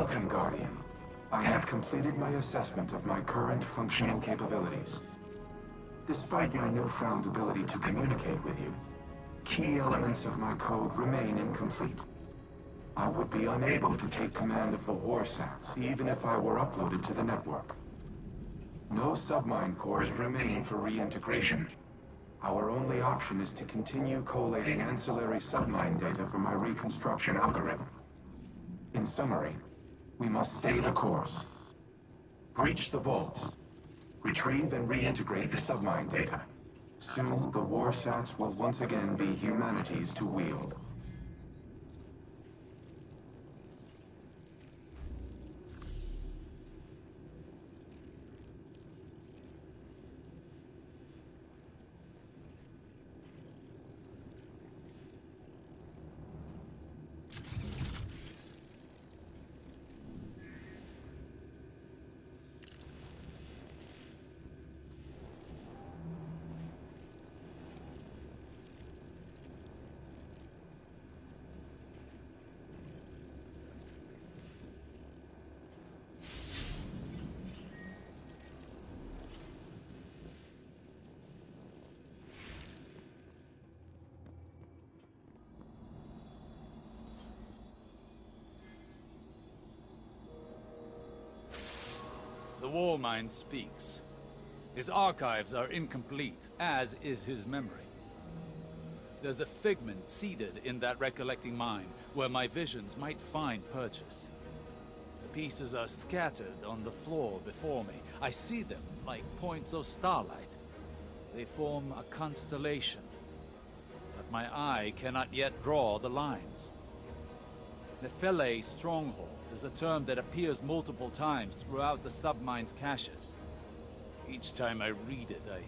Welcome, Guardian. I have completed my assessment of my current functional capabilities. Despite my newfound ability to communicate with you, key elements of my code remain incomplete. I would be unable to take command of the Warsats, even if I were uploaded to the network. No submine cores remain for reintegration. Our only option is to continue collating ancillary submine data for my reconstruction algorithm. In summary, we must stay the course. Breach the vaults. Retrieve and reintegrate the submine data. Soon, the Warsats will once again be humanity's to wield. The Warmind speaks. His archives are incomplete, as is his memory. There's a figment seeded in that recollecting mind, where my visions might find purchase. The pieces are scattered on the floor before me. I see them like points of starlight. They form a constellation, but my eye cannot yet draw the lines. Nephele Stronghold is a term that appears multiple times throughout the submine's caches. Each time I read it, I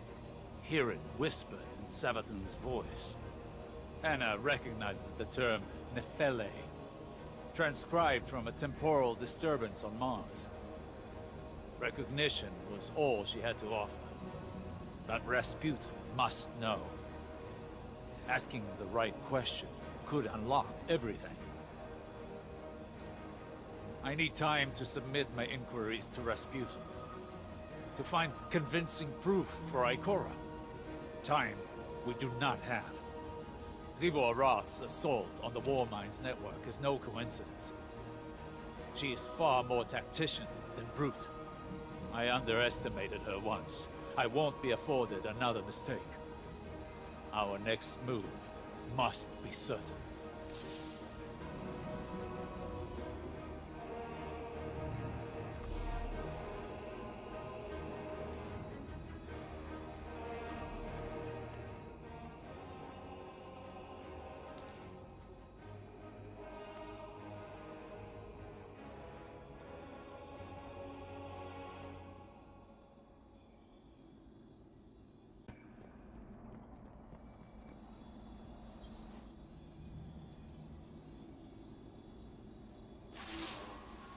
hear it whispered in Savathun's voice. Anna recognizes the term Nephele, transcribed from a temporal disturbance on Mars. Recognition was all she had to offer. But Rasputin must know. Asking the right question could unlock everything. I need time to submit my inquiries to Rasputin. To find convincing proof for Ikora. Time we do not have. Zivor Roth's assault on the Warmind's network is no coincidence. She is far more tactician than brute. I underestimated her once. I won't be afforded another mistake. Our next move must be certain.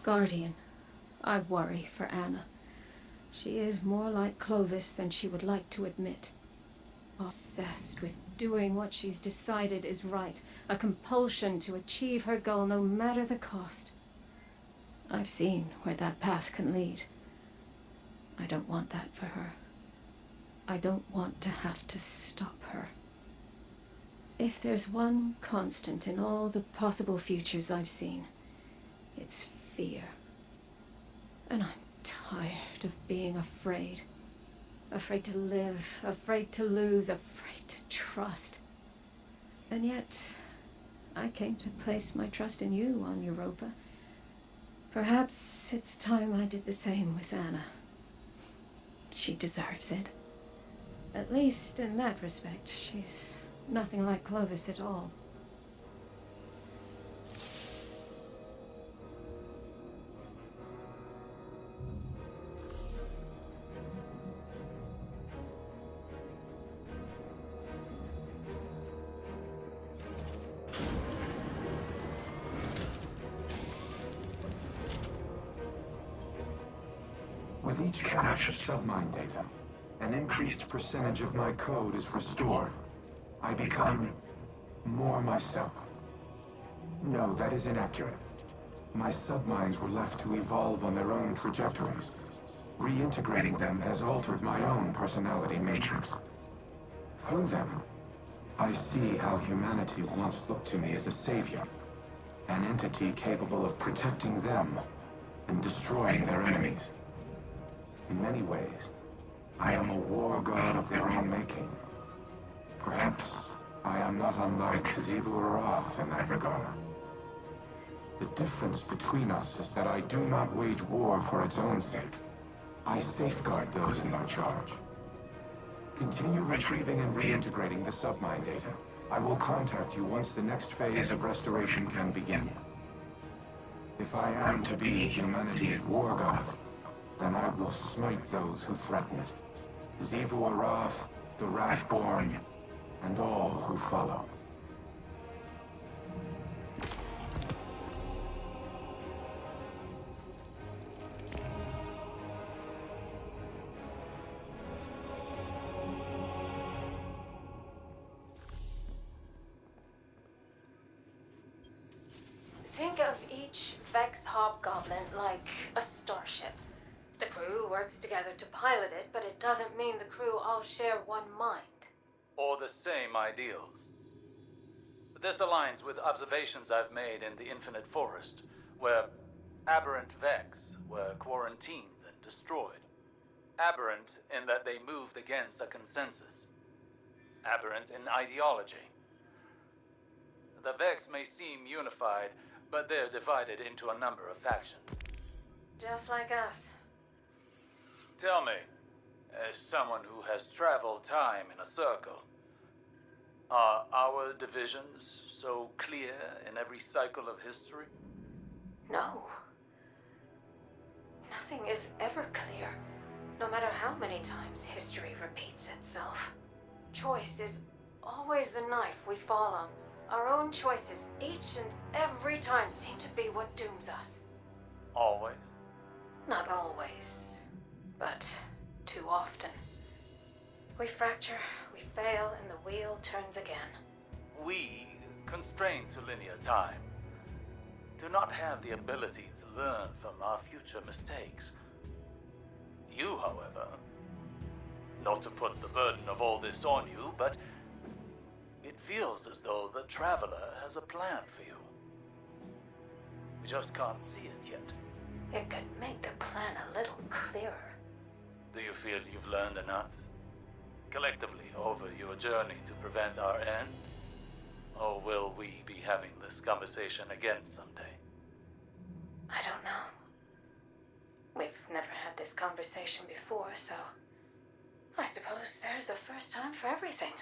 Guardian, I worry for Anna. She is more like Clovis than she would like to admit. Obsessed with doing what she's decided is right, a compulsion to achieve her goal no matter the cost. I've seen where that path can lead. I don't want that for her. I don't want to have to stop her. If there's one constant in all the possible futures I've seen, it's fear. And I'm tired of being afraid. Afraid to live, afraid to lose, afraid to trust. And yet, I came to place my trust in you on Europa. Perhaps it's time I did the same with Anna. She deserves it. At least in that respect, she's nothing like Clovis at all. With each cache of submine data, an increased percentage of my code is restored. I become more myself. No, that is inaccurate. My subminds were left to evolve on their own trajectories. Reintegrating them has altered my own personality matrix. Through them, I see how humanity once looked to me as a savior, an entity capable of protecting them and destroying their enemies. In many ways, I am a war god of their own making. Perhaps I am not unlike Xivu Arath in that regard. The difference between us is that I do not wage war for its own sake. I safeguard those in my charge. Continue retrieving and reintegrating the submind data. I will contact you once the next phase of restoration can begin. If I am to be humanity's war god, then I will smite those who threaten it. Xivu Arath, the Wrathborn, and all who follow. Think of each Vex Hobgoblin like a starship. The crew works together to pilot it, but it doesn't mean the crew all share one mind. Or the same ideals. This aligns with observations I've made in the Infinite Forest, where aberrant Vex were quarantined and destroyed. Aberrant in that they moved against a consensus. Aberrant in ideology. The Vex may seem unified, but they're divided into a number of factions. Just like us. Tell me, as someone who has traveled time in a circle, are our divisions so clear in every cycle of history? No. Nothing is ever clear, no matter how many times history repeats itself. Choice is always the knife we fall on. Our own choices, each and every time, seem to be what dooms us. Always? Not always, but too often. We fracture, we fail, and the wheel turns again. We, constrained to linear time, do not have the ability to learn from our future mistakes. You, however, not to put the burden of all this on you, but it feels as though the Traveler has a plan for you. We just can't see it yet. It could make the plan a little clearer. Do you feel you've learned enough? Collectively over your journey to prevent our end? Or will we be having this conversation again someday? I don't know. We've never had this conversation before, so I suppose there's a first time for everything.